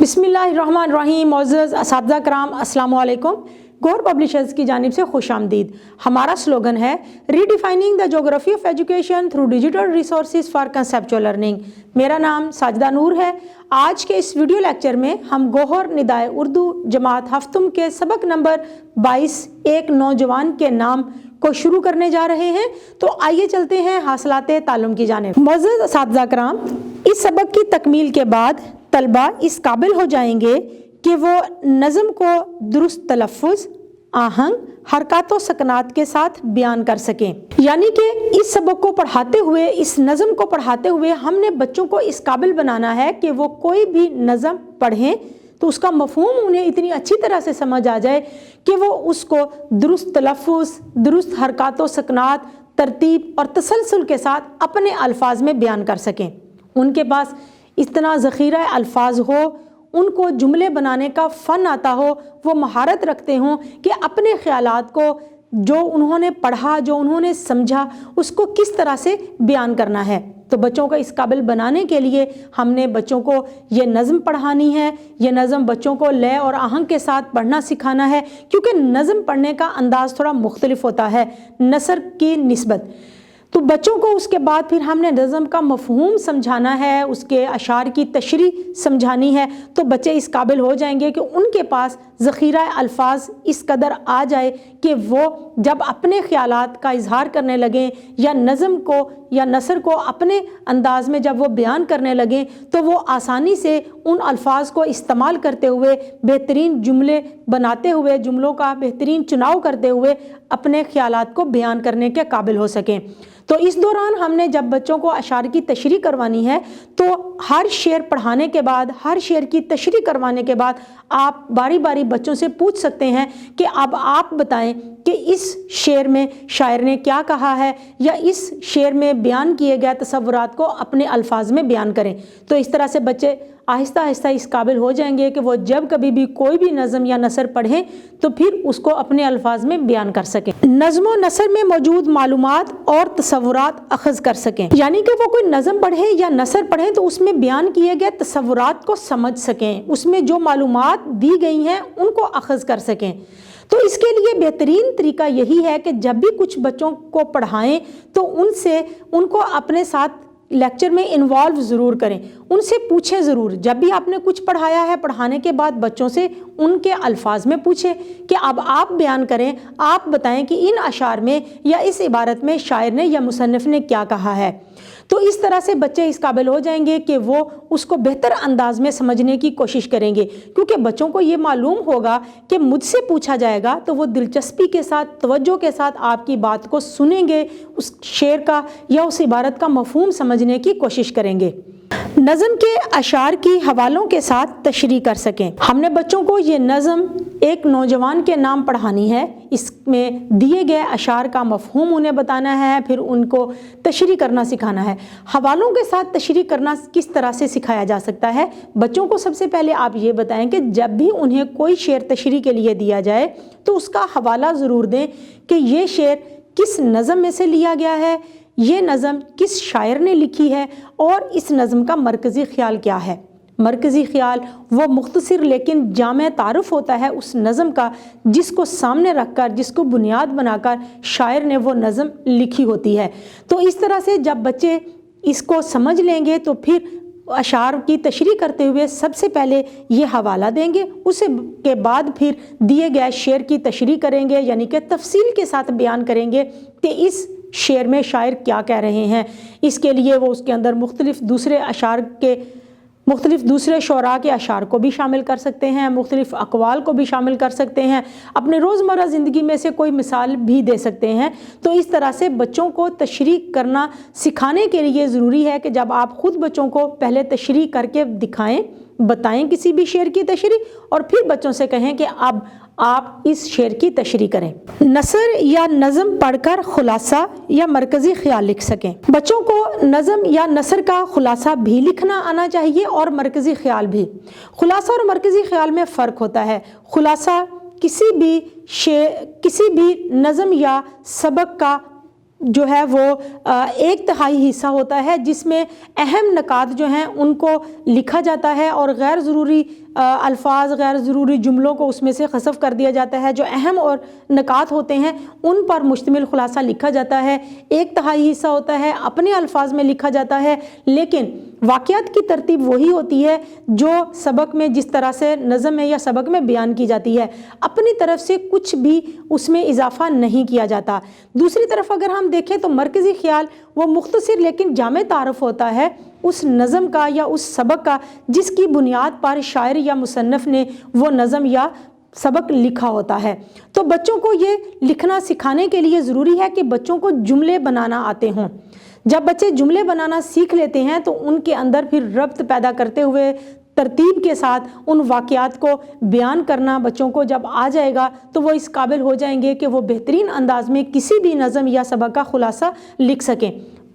बिस्मिल्लाहिर्रहमानिर्रहीम। मुअज़्ज़ज़ असातिज़ा कराम, अस्सलामु अलैकुम। गौहर पब्लिशर्स की जानिब से खुश आमदीद। हमारा स्लोगन है redefining the geography of education through digital resources for conceptual learning. मेरा नाम साजिदा नूर है। आज के इस वीडियो लेक्चर में हम गौहर निदाए उर्दू जमात हफ्तुम के सबक नंबर 22 एक नौजवान के नाम को शुरू करने जा रहे हैं। तो आइए चलते हैं हासिलाते ताल्लुम की जानिब। मुअज़्ज़ज़ असातिज़ा कराम, इस सबक की तकमील के बाद तलबा इस काबिल हो जाएंगे कि वो नज़म को दुरुस्त तलफ़्फ़ुज़, आहंग, हरकत व सकनात के साथ बयान कर सकें। यानी कि इस सबक को पढ़ाते हुए, इस नज़म को पढ़ाते हुए हमने बच्चों को इस काबिल बनाना है कि वो कोई भी नज़म पढ़ें तो उसका मफ़हूम उन्हें इतनी अच्छी तरह से समझ आ जाए कि वो उसको दुरुस्त तलफ़्फ़ुज़, दुरुस्त हरकत व सकनात, तरतीब और तसलसल के साथ अपने अल्फाज में बयान कर सकें। उनके पास इतना ज़ख़ीरा अल्फाज हो, उनको जुमले बनाने का फ़न आता हो, वो महारत रखते हों कि अपने ख़यालात को जो उन्होंने पढ़ा, जो उन्होंने समझा, उसको किस तरह से बयान करना है। तो बच्चों को इस काबिल बनाने के लिए हमने बच्चों को ये नज़म पढ़ानी है। ये नज़म बच्चों को लय और आहंग के साथ पढ़ना सिखाना है, क्योंकि नज़म पढ़ने का अंदाज़ थोड़ा मुख्तलिफ होता है नसर की निस्बत। तो बच्चों को उसके बाद फिर हमने नज़म का मफ़हूम समझाना है, उसके अशार की तशरीह समझानी है। तो बच्चे इस काबिल हो जाएंगे कि उनके पास ज़ख़ीरा अल्फाज इस कदर आ जाए कि वो जब अपने ख़यालात का इजहार करने लगें या नज़म को या नसर को अपने अंदाज़ में जब वो बयान करने लगें तो वो आसानी से उन अल्फाज को इस्तेमाल करते हुए, बेहतरीन जुमले बनाते हुए, जुमलों का बेहतरीन चुनाव करते हुए अपने ख़यालात को बयान करने के काबिल हो सकें। तो इस दौरान हमने जब बच्चों को अशार की तशरीह करवानी है तो हर शेर पढ़ाने के बाद, हर शेर की तशरीह करवाने के बाद आप बारी बारी बच्चों से पूछ सकते हैं कि अब आप बताएं कि इस शेर में शायर ने क्या कहा है, या इस शेर में बयान किए गए तसव्वुरात को अपने अल्फाज में बयान करें। तो इस तरह से बच्चे आहिस्ता आहिस्ता इस काबिल हो जाएंगे कि वो जब कभी भी कोई भी नज़म या नसर पढ़ें तो फिर उसको अपने अल्फाज में बयान कर सकें, नज़्म व नसर में मौजूद मालूमात और तसव्वुरात अखज़ कर सकें। यानी कि वो कोई नज़म पढ़ें या नसर पढ़ें तो उसमें बयान किए गए तसव्वुरात को समझ सकें, उसमें जो मालूमात दी गई हैं उनको अखज़ कर सकें। तो इसके लिए बेहतरीन तरीका यही है कि जब भी कुछ बच्चों को पढ़ाएं तो उनको अपने साथ लेक्चर में इन्वॉल्व ज़रूर करें, उनसे पूछें ज़रूर। जब भी आपने कुछ पढ़ाया है, पढ़ाने के बाद बच्चों से उनके अल्फाज में पूछें कि अब आप बयान करें, आप बताएं कि इन अशार में या इस इबारत में शायर ने या मुसन्निफ़ ने क्या कहा है। तो इस तरह से बच्चे इस काबिल हो जाएंगे कि वो उसको बेहतर अंदाज में समझने की कोशिश करेंगे, क्योंकि बच्चों को ये मालूम होगा कि मुझसे पूछा जाएगा तो वो दिलचस्पी के साथ, तवज्जो के साथ आपकी बात को सुनेंगे, उस शेर का या उस इबारत का मफ़हूम समझने की कोशिश करेंगे। नज़म के अशार की हवालों के साथ तशरीह कर सकें। हमने बच्चों को ये नज़म एक नौजवान के नाम पढ़ानी है। इसमें दिए गए अशार का मफ़हूम उन्हें बताना है, फिर उनको तशरीह करना सिखाना है। हवालों के साथ तशरीह करना किस तरह से सिखाया जा सकता है? बच्चों को सबसे पहले आप ये बताएं कि जब भी उन्हें कोई शेर तशरीह के लिए दिया जाए तो उसका हवाला ज़रूर दें कि ये शेर किस नज़म में से लिया गया है, ये नज़म किस शायर ने लिखी है और इस नज़म का मरकज़ी ख़्याल क्या है। मरकज़ी ख़्याल वो मुख्तसर लेकिन जामे तारुफ होता है उस नज़म का जिसको सामने रखकर, जिसको बुनियाद बनाकर शायर ने वो नज़म लिखी होती है। तो इस तरह से जब बच्चे इसको समझ लेंगे तो फिर अशार की तशरीह करते हुए सबसे पहले ये हवाला देंगे, उसके के बाद फिर दिए गए शेर की तशरीह करेंगे, यानी कि तफसील के साथ बयान करेंगे कि इस शेर में शायर क्या कह रहे हैं। इसके लिए वो उसके अंदर मुख्तलिफ दूसरे शोरा के अशार को भी शामिल कर सकते हैं, मुख्तलिफ अक़वाल को भी शामिल कर सकते हैं, अपने रोज़मर्रा ज़िंदगी में से कोई मिसाल भी दे सकते हैं। तो इस तरह से बच्चों को तशरीह करना सिखाने के लिए ज़रूरी है कि जब आप ख़ुद बच्चों को पहले तशरीह करके दिखाएं, बताएं किसी भी शेर की तशरीह, और फिर बच्चों से कहें कि अब आप इस शेर की तशरीह करें। नसर या नज़म पढ़कर खुलासा या मरकज़ी ख़्याल लिख सकें। बच्चों को नज़म या नसर का खुलासा भी लिखना आना चाहिए और मरकज़ी ख़्याल भी। खुलासा और मरकज़ी ख़्याल में फ़र्क होता है। खुलासा किसी भी नज़म या सबक का जो है वो 1/3 हिस्सा होता है, जिसमें अहम नकात जो हैं उनको लिखा जाता है और गैर ज़रूरी الفاظ غیر ضروری جملوں کو اس میں سے حذف کر دیا جاتا ہے، جو اہم اور نکات ہوتے ہیں ان پر مشتمل خلاصہ لکھا جاتا ہے، 1/3 حصہ ہوتا ہے اپنے الفاظ میں لکھا جاتا ہے، لیکن واقعات کی ترتیب وہی ہوتی ہے جو سبق میں جس طرح سے نظم میں یا سبق میں بیان کی جاتی ہے، اپنی طرف سے کچھ بھی اس میں اضافہ نہیں کیا جاتا۔ دوسری طرف اگر ہم دیکھیں تو مرکزی خیال وہ مختصر لیکن جامع تعارف ہوتا ہے اس نظم کا یا اس سبق کا جس کی بنیاد پر شاعر یا مصنف نے وہ نظم یا سبق لکھا ہوتا ہے۔ تو بچوں کو یہ لکھنا سکھانے کے لیے ضروری ہے کہ بچوں کو جملے بنانا آتے ہوں۔ جب بچے جملے بنانا سیکھ لیتے ہیں تو ان کے اندر پھر ربط پیدا کرتے ہوئے ترتیب کے ساتھ ان واقعات کو بیان کرنا بچوں کو جب آ جائے گا تو وہ اس قابل ہو جائیں گے کہ وہ بہترین انداز میں کسی بھی نظم یا سبق کا خلاصہ لکھ سکیں۔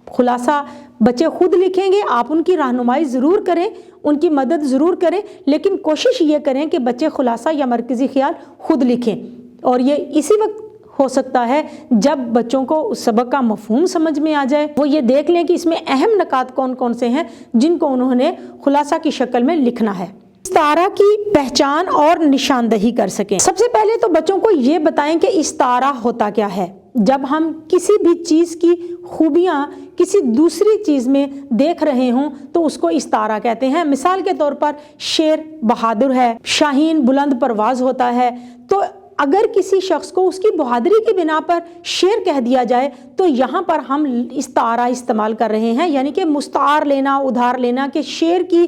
خلاصہ بچے خود لکھیں گے، آپ ان کی رہنمائی ضرور کریں، ان کی مدد ضرور کریں، لیکن کوشش یہ کریں کہ بچے خلاصہ یا مرکزی خیال خود لکھیں، اور یہ اسی وقت ہو سکتا ہے جب بچوں کو اس سبق کا مفہوم سمجھ میں آ جائے، وہ یہ دیکھ لیں کہ اس میں اہم نکات کون کون سے ہیں جن کو انہوں نے خلاصہ کی شکل میں لکھنا ہے۔ استعارہ کی پہچان اور نشاندہی کر سکیں۔ سب سے پہلے تو بچوں کو یہ بتائیں کہ استعارہ ہوتا کیا ہے۔ جب ہم کسی بھی چیز کی خوبیاں کسی دوسری چیز میں دیکھ رہے ہوں تو اس کو استعارہ کہتے ہیں۔ مثال کے طور پر شیر بہادر ہے، شاہین بلند پرواز ہوتا ہے، تو اگر کسی شخص کو اس کی بہادری کی بنا پر شیر کہہ دیا جائے تو یہاں پر ہم استعارہ استعمال کر رہے ہیں، یعنی کہ مستعار لینا، ادھار لینا، کہ شیر کی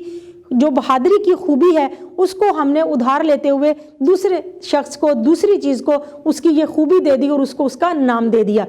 جو بہادری کی خوبی ہے اس کو ہم نے ادھار لیتے ہوئے دوسرے شخص کو، دوسری چیز کو اس کی یہ خوبی دے دی اور اس کو اس کا نام دے دیا۔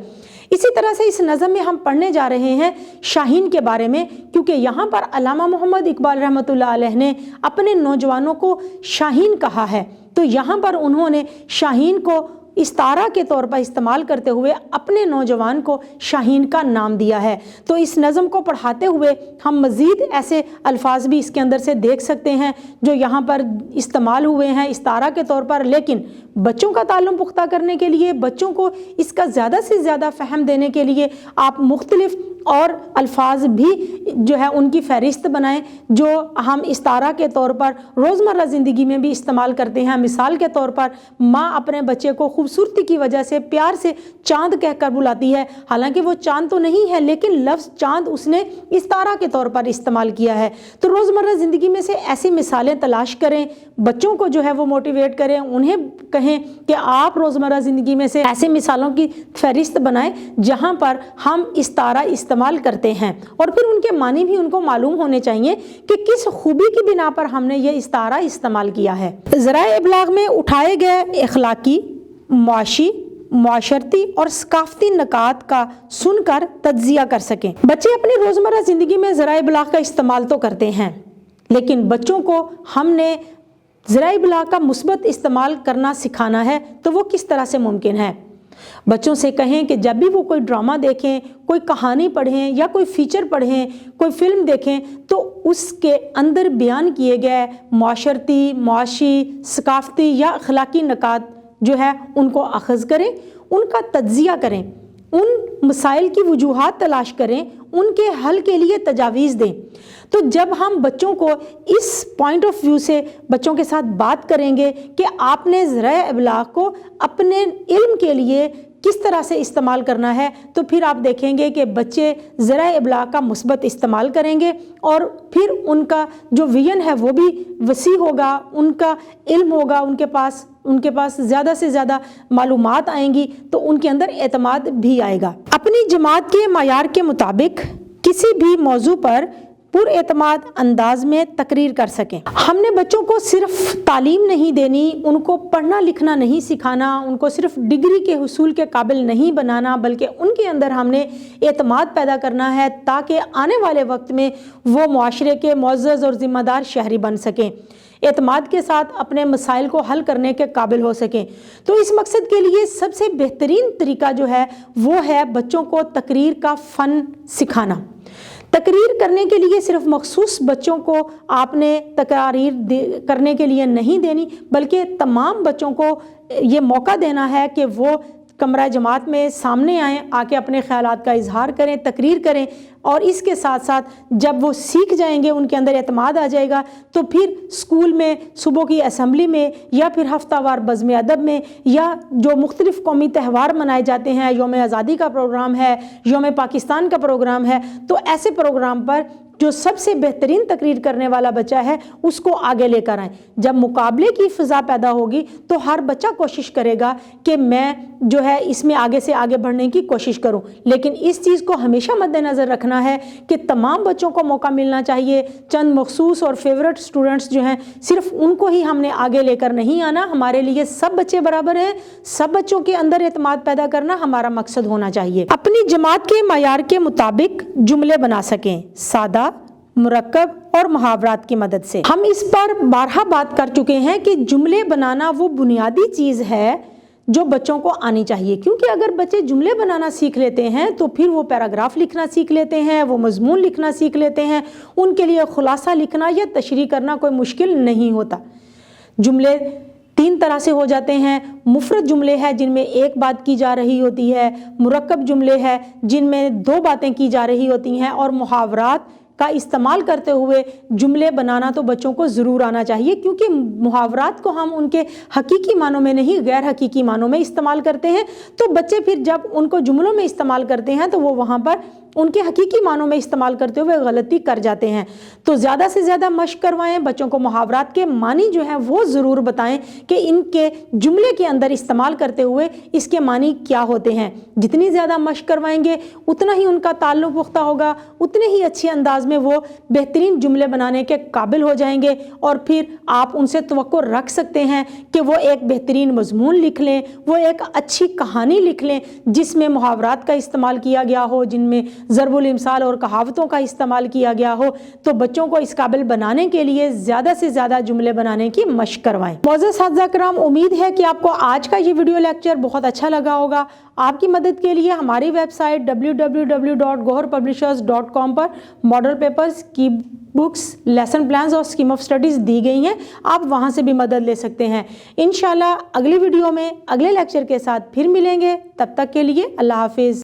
اسی طرح سے اس نظم میں ہم پڑھنے جا رہے ہیں شاہین کے بارے میں، کیونکہ یہاں پر علامہ محمد اقبال رحمۃ اللہ علیہ نے اپنے نوجوانوں کو شاہین کہا ہے، تو یہاں پر انہوں نے شاہین کو استعارہ کے طور پر استعمال کرتے ہوئے اپنے نوجوان کو شاہین کا نام دیا ہے۔ تو اس نظم کو پڑھاتے ہوئے ہم مزید ایسے الفاظ بھی اس کے اندر سے دیکھ سکتے ہیں جو یہاں پر استعمال ہوئے ہیں استعارہ کے طور پر، لیکن بچوں کا تعلم پختہ کرنے کے لیے، بچوں کو اس کا زیادہ سے زیادہ فہم دینے کے لیے آپ مختلف اور الفاظ بھی جو ہے ان کی فہرست بنائیں جو ہم استعارہ کے طور پر روزمرہ زندگی میں بھی استعمال کرتے ہیں۔ مثال کے طور پر ماں اپنے بچے کو خوبصورتی کی وجہ سے پیار سے چاند کہہ کر بلاتی ہے، حالانکہ وہ چاند تو نہیں ہے لیکن لفظ چاند اس نے استعارہ کے طور پر استعمال کیا ہے۔ تو روزمرہ زندگی میں سے ایسی مثالیں تلاش کریں، بچوں کو جو ہے وہ موٹیویٹ کریں، انہیں کہیں کہ آپ روزمرہ زندگی میں سے ایسے مثالوں کی فہرست بنائیں جہاں پر ہم استعارہ استعمال کرتے ہیں، اور پھر ان کے معنی بھی ان کو معلوم ہونے چاہیے کہ کس خوبی کی بنا پر ہم نے یہ استعارہ استعمال کیا ہے۔ ذرائع ابلاغ میں اٹھائے گئے اخلاقی، معاشی، معاشرتی اور ثقافتی نکات کا سن کر تجزیہ کر سکیں۔ بچے اپنی روزمرہ زندگی میں ذرائع ابلاغ کا استعمال تو کرتے ہیں، لیکن بچوں کو ہم نے ذرائع ابلاغ کا مثبت استعمال کرنا سکھانا ہے، تو وہ کس طرح سے ممکن ہے؟ بچوں سے کہیں کہ جب بھی وہ کوئی ڈرامہ دیکھیں، کوئی کہانی پڑھیں یا کوئی فیچر پڑھیں، کوئی فلم دیکھیں، تو اس کے اندر بیان کیے گئے معاشرتی، معاشی، ثقافتی یا اخلاقی نکات جو ہے ان کو اخذ کریں، ان کا تجزیہ کریں، ان مسائل کی وجوہات تلاش کریں، ان کے حل کے لیے تجاویز دیں۔ تو جب ہم بچوں کو اس پوائنٹ آف ویو سے بچوں کے ساتھ بات کریں گے کہ آپ نے ذرائع ابلاغ کو اپنے علم کے لیے کس طرح سے استعمال کرنا ہے، تو پھر آپ دیکھیں گے کہ بچے ذرائع ابلاغ کا مثبت استعمال کریں گے، اور پھر ان کا جو ویژن ہے وہ بھی وسیع ہوگا، ان کا علم ہوگا، ان کے پاس زیادہ سے زیادہ معلومات آئیں گی، تو ان کے اندر اعتماد بھی آئے گا۔ اپنی جماعت کے معیار کے مطابق کسی بھی موضوع پر پر اعتماد انداز میں تقریر کر سکیں۔ ہم نے بچوں کو صرف تعلیم نہیں دینی، ان کو پڑھنا لکھنا نہیں سکھانا، ان کو صرف ڈگری کے حصول کے قابل نہیں بنانا، بلکہ ان کے اندر ہم نے اعتماد پیدا کرنا ہے تاکہ آنے والے وقت میں وہ معاشرے کے معزز اور ذمہ دار شہری بن سکیں، اعتماد کے ساتھ اپنے مسائل کو حل کرنے کے قابل ہو سکیں۔ تو اس مقصد کے لیے سب سے بہترین طریقہ جو ہے وہ ہے بچوں کو تقریر کا فن سکھانا۔ تقریر کرنے کے لیے صرف مخصوص بچوں کو آپ نے تقاریر کرنے کے لیے نہیں دینی، بلکہ تمام بچوں کو یہ موقع دینا ہے کہ وہ कमरा जमात में सामने आएँ, आके अपने ख्यालात का इजहार करें, तकरीर करें, और इसके साथ साथ जब वो सीख जाएंगे, उनके अंदर एतमाद आ जाएगा, तो फिर स्कूल में, सुबह की असम्बली में, या फिर हफ्तावार बज़्म अदब में, या जो मुख्तलिफ़ कौमी त्यौहार मनाए जाते हैं, यौम आज़ादी का प्रोग्राम है, यौम पाकिस्तान का प्रोग्राम है, तो ऐसे प्रोग्राम पर जो सबसे बेहतरीन तकरीर करने वाला बच्चा है उसको आगे लेकर आएँ। जब मुकाबले की फ़िज़ा पैदा होगी तो हर बच्चा कोशिश करेगा कि मैं जो है इसमें आगे से आगे बढ़ने की कोशिश करूं, लेकिन इस चीज़ को हमेशा मद्देनज़र रखना है कि तमाम बच्चों को मौका मिलना चाहिए। चंद मखसूस और फेवरेट स्टूडेंट्स जो हैं, सिर्फ उनको ही हमने आगे लेकर नहीं आना। हमारे लिए सब बच्चे बराबर हैं, सब बच्चों के अंदर एतमाद पैदा करना हमारा मकसद होना चाहिए। अपनी जमात के मयार के मुताबिक जुमले बना सकें, सादा, मुरक्कब और मुहावरात की मदद से। हम इस पर बारहा बात कर चुके हैं कि जुमले बनाना वो बुनियादी चीज़ है जो बच्चों को आनी चाहिए, क्योंकि अगर बच्चे जुमले बनाना सीख लेते हैं तो फिर वो पैराग्राफ लिखना सीख लेते हैं, वो मजमून लिखना सीख लेते हैं, उनके लिए खुलासा लिखना या तशरीह करना कोई मुश्किल नहीं होता। जुमले तीन तरह से हो जाते हैं। मुफरद जुमले हैं जिनमें एक बात की जा रही होती है, मुरक्कब जुमले हैं जिनमें दो बातें की जा रही होती हैं, और मुहावरात का इस्तेमाल करते हुए जुमले बनाना तो बच्चों को ज़रूर आना चाहिए, क्योंकि मुहावरात को हम उनके हकीकी मानों में नहीं, गैर हकीकी मानों में इस्तेमाल करते हैं। तो बच्चे फिर जब उनको जुमलों में इस्तेमाल करते हैं तो वो वहाँ पर उनके हकीकी मानों में इस्तेमाल करते हुए गलती कर जाते हैं। तो ज़्यादा से ज़्यादा मशक करवाएं, बच्चों को मुहावरात के मानी जो है वो ज़रूर बताएं कि इनके जुमले के अंदर इस्तेमाल करते हुए इसके मानी क्या होते हैं। जितनी ज़्यादा मशक करवाएंगे उतना ही उनका ताल्लुक़ पुख्ता होगा, उतने ही अच्छे अंदाज में वो बेहतरीन जुमले बनाने के काबिल हो जाएंगे, और फिर आप उनसे तवक्को रख सकते हैं कि वो एक बेहतरीन मजमून लिख लें, वो एक अच्छी कहानी लिख लें जिसमें मुहावरात का इस्तेमाल किया गया हो, जिनमें ज़रबुल इमसाल और कहावतों का इस्तेमाल किया गया हो। तो बच्चों को इस काबिल बनाने के लिए ज़्यादा से ज़्यादा जुमले बनाने की मशक करवाएं। मौजूद साथीज़ किराम, उम्मीद है कि आपको आज का ये वीडियो लेक्चर बहुत अच्छा लगा होगा। आपकी मदद के लिए हमारी वेबसाइट www.goharpublishers.com पर मॉडल पेपर्स की बुक्स, लेसन प्लान्स और स्कीम ऑफ स्टडीज़ दी गई हैं। आप वहां से भी मदद ले सकते हैं। इंशाल्लाह अगली वीडियो में अगले लेक्चर के साथ फिर मिलेंगे। तब तक के लिए अल्लाह हाफिज़।